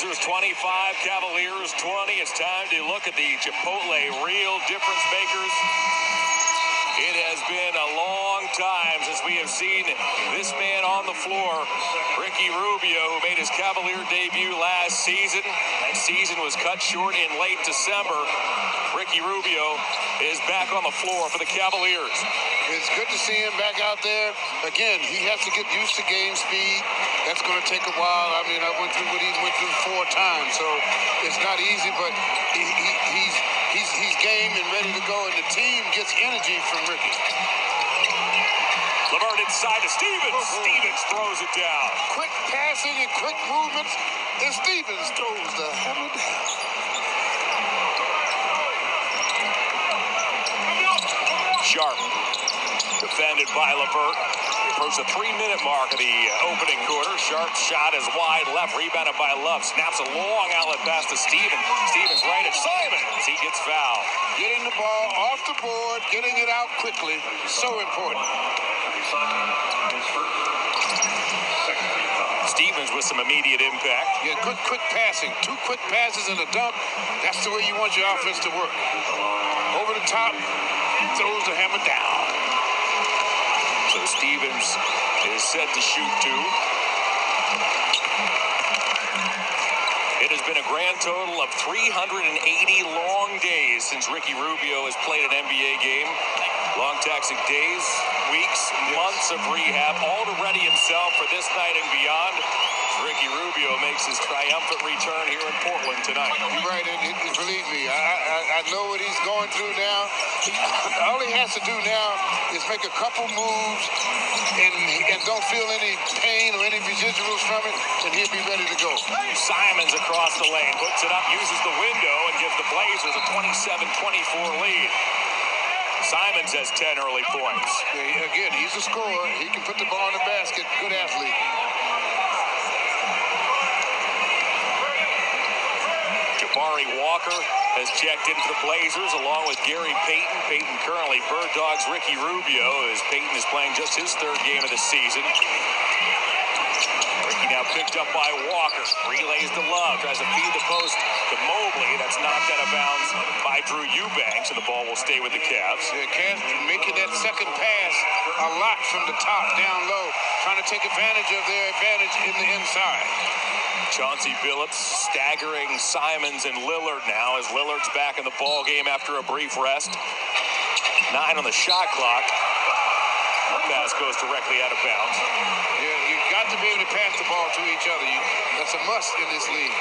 Trailblazers 25, Cavaliers 20. It's time to look at the Chipotle real difference makers. It has been a long time since we have seen this man on the floor, Ricky Rubio, who made his Cavalier debut last season. That season was cut short in late December. Ricky Rubio is back on the floor for the Cavaliers. It's good to see him back out there. Again, he has to get used to game speed. That's going to take a while. I mean, I went through what he went through 4 times, so it's not easy, but he's game and ready to go, and the team gets energy from Ricky. LeVert inside to Stevens. Stevens throws it down. Quick passing and quick movements, and Stevens throws the hammer down. Sharp, defended by LeVert. Approach the 3-minute mark of the opening quarter. Sharp's shot is wide left, rebounded by Love. Snaps a long outlet pass to Stevens. Stevens right at Simons. He gets fouled. Getting the ball off the board, getting it out quickly, so important. Stevens with some immediate impact. Yeah, good quick passing. 2 quick passes and a dunk. That's the way you want your offense to work. Over the top, throws the hammer down. So Stevens is set to shoot 2. It has been a grand total of 380 long days since Ricky Rubio has played an NBA game. Long taxing days, weeks, months of rehab, all to ready himself for this night and beyond. Ricky Rubio makes his triumphant return here in Portland tonight. You're right, and believe me, I know what he's going through now. All he has to do now is make a couple moves and don't feel any pain or any residuals from it, and he'll be ready to go. Simons across the lane, puts it up, uses the window, and gives the Blazers a 27-24 lead. Simons has 10 early points. Yeah, again, he's a scorer. He can put the ball in the basket. Good athlete. Jabari Walker has checked into the Blazers along with Gary Payton. Payton currently bird dogs Ricky Rubio as Payton is playing just his 3rd game of the season. Ricky now picked up by Walker. Relays to Love. Tries to feed the post to Mobley. That's knocked out of bounds by Drew Eubanks, and the ball will stay with the Cavs. Yeah, Cavs making that second pass a lot from the top down low, trying to take advantage of their advantage in the inside. Chauncey Billups staggering Simons and Lillard now as Lillard's back in the ball game after a brief rest. 9 on the shot clock. The pass goes directly out of bounds. Yeah, you've got to be able to pass the ball to each other. That's a must in this league.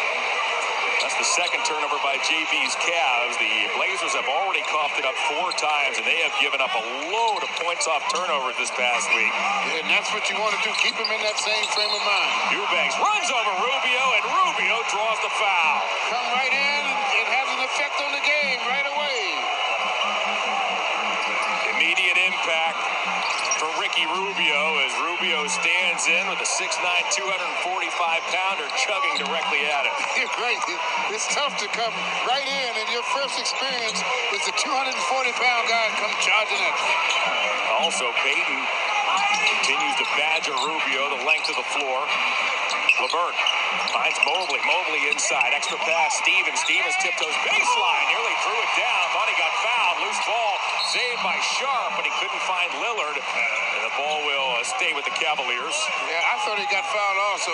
That's the 2nd turnover by JB's Cavs. The Blazers have already coughed it up 4 times, and they have given up a load of points off turnovers this past week. And that's what you want to do. Keep them in that same frame of mind. Eubanks runs over Rubio, and Rubio draws the foul. Come right in and have an effect on the game right away. Immediate impact for Ricky Rubio as Rubio stands in with a 6'9", 245-pounder chugging directly at him. You're right. It's tough to come right in, and your first experience is the 240-pound guy come charging at you. Also, Payton continues to badger Rubio the length of the floor. LeVert finds Mobley. Mobley inside. Extra pass. Stevens. Stevens tiptoes baseline. Nearly threw it down. Thought he got fouled. Loose ball. Saved by Sharp, but he couldn't find Lillard. And the ball will stay with the Cavaliers. Yeah, I thought he got fouled also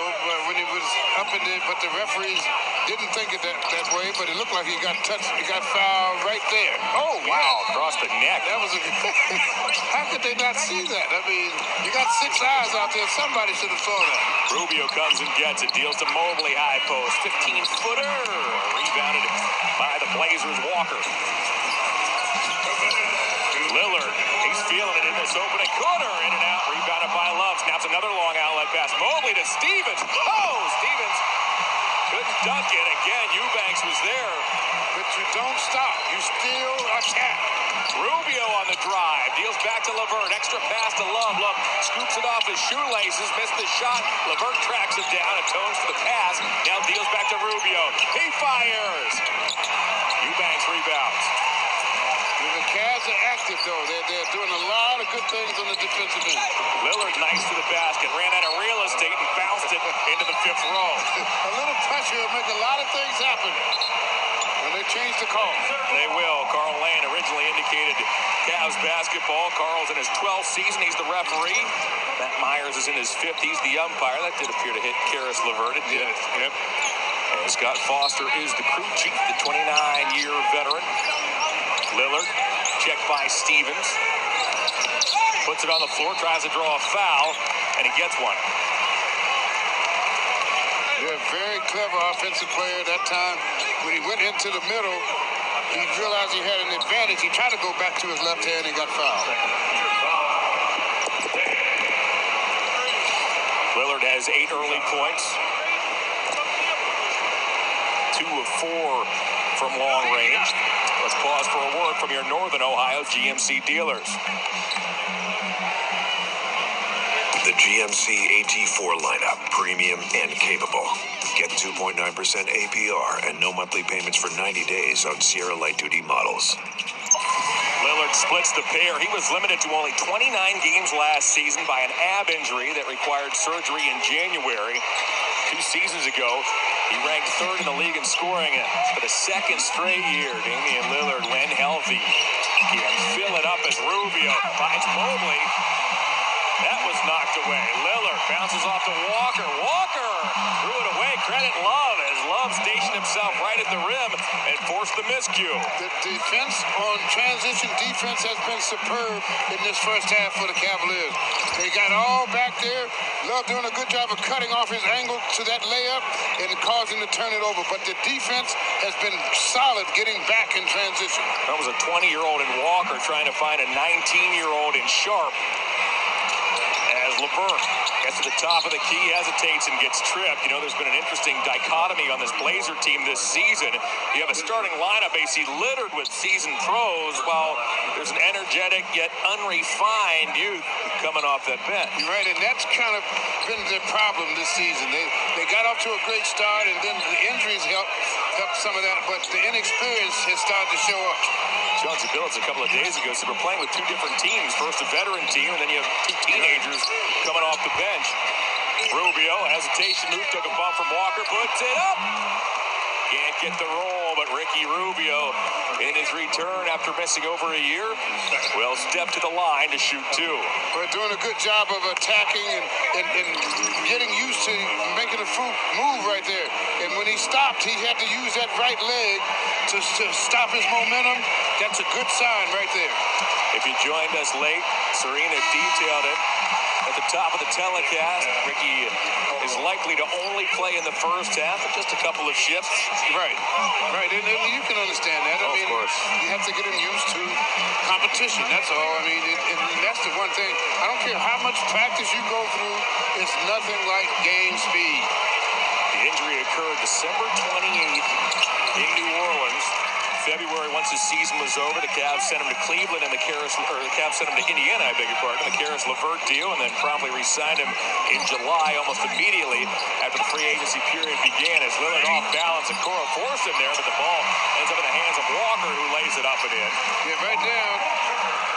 when he was up in there, but the referees didn't think it that way, but it looked like he got touched. He got fouled right there. Oh, wow. Yeah. Across the neck. That was a... How could they not see that? I mean, you got 6 eyes out there. Somebody should have saw that. Rubio comes and gets it. Deals to Mobley, high post. 15-footer. Rebounded by the Blazers' Walker. Lillard, he's feeling it in this opening quarter. In and out, rebounded by Love. Snaps another long outlet pass. Mobley to Stevens. Oh, Stevens couldn't dunk it. Again, Eubanks was there. But you don't stop. You still attack. Rubio on the drive. Deals back to LeVert. Extra pass to Love. Love scoops it off his shoelaces. Missed the shot. LeVert tracks it down. Atones for the pass. Now deals back to Rubio. He fires. Eubanks rebounds. The Cavs are active, though. They're doing a lot of good things on the defensive end. Lillard nice to the basket. Ran out of real estate and bounced it into the 5th row. A little pressure sure it'll make a lot of things happen when they change the call. They will. Carl Lane originally indicated Cavs basketball. Carl's in his 12th season. He's the referee. Matt Myers is in his 5th. He's the umpire. That did appear to hit Karis LeVert. It did. Yep. And Scott Foster is the crew chief, the 29-year veteran. Lillard, checked by Stevens. Puts it on the floor, tries to draw a foul, and he gets one. Yeah, very clever offensive player that time. When he went into the middle, he realized he had an advantage. He tried to go back to his left hand and got fouled. Lillard has 8 early points. 2 of 4 from long range. Let's pause for a word from your Northern Ohio GMC dealers. The GMC AT4 lineup, premium and capable. Get 2.9% APR and no monthly payments for 90 days on Sierra Light Duty models. Lillard splits the pair. He was limited to only 29 games last season by an ab injury that required surgery in January. 2 seasons ago, he ranked 3rd in the league in scoring for the 2nd straight year. Damian Lillard, when healthy, can fill it up as Rubio finds Mobley. That was knocked away. Lillard bounces off to Walker. Walker threw it away. Credit Love as Love stationed himself right at the rim and forced the miscue. The defense on transition defense has been superb in this first half for the Cavaliers. They got all back there. Love doing a good job of cutting off his angle to that layup and causing to turn it over. But the defense has been solid getting back in transition. That was a 20-year-old in Walker trying to find a 19-year-old in Sharp. LeVert gets to the top of the key, hesitates, and gets tripped. You know, there's been an interesting dichotomy on this Blazer team this season. You have a starting lineup, AC, littered with seasoned pros, while there's an energetic yet unrefined youth coming off that bench. Right, and that's kind of been their problem this season. They got off to a great start, and then the injuries helped some of that, but the inexperience has started to show up. Chauncey Billups a couple of days ago said we're playing with 2 different teams. First a veteran team, and then you have 2 teenagers coming off the bench. Rubio, hesitation move, took a bump from Walker, puts it up. Can't get the roll, but Ricky Rubio, in his return after missing over a year, will step to the line to shoot 2. We're doing a good job of attacking and getting used to making a move right there. And when he stopped, he had to use that right leg to stop his momentum. That's a good sign right there. If you joined us late, Serena detailed it at the top of the telecast. Ricky is likely to only play in the first half, just a couple of shifts. Right. And you can understand that. I mean, of course. You have to get him used to competition. That's all. I mean, and that's the one thing. I don't care how much practice you go through. It's nothing like game speed. The injury occurred December 28th in New Orleans. February, once his season was over, the Cavs sent him to Cleveland, and the Cavs sent him to Indiana, I beg your pardon, the Karis LeVert deal, and then promptly re-signed him in July, almost immediately after the free agency period began. As Lillard off balance, and Coro forced him there, but the ball ends up in the hands of Walker, who lays it up and in. Yeah, right now,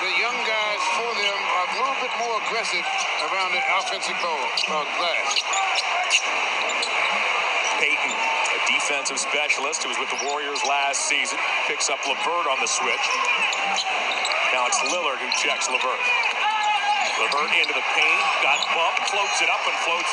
the young guys for them are a little bit more aggressive around the offensive glass. Peyton, a defensive specialist who was with the Warriors last season, picks up LeVert on the switch. Now it's Lillard who checks LeVert. LeVert into the paint, got bumped, floats it up and floats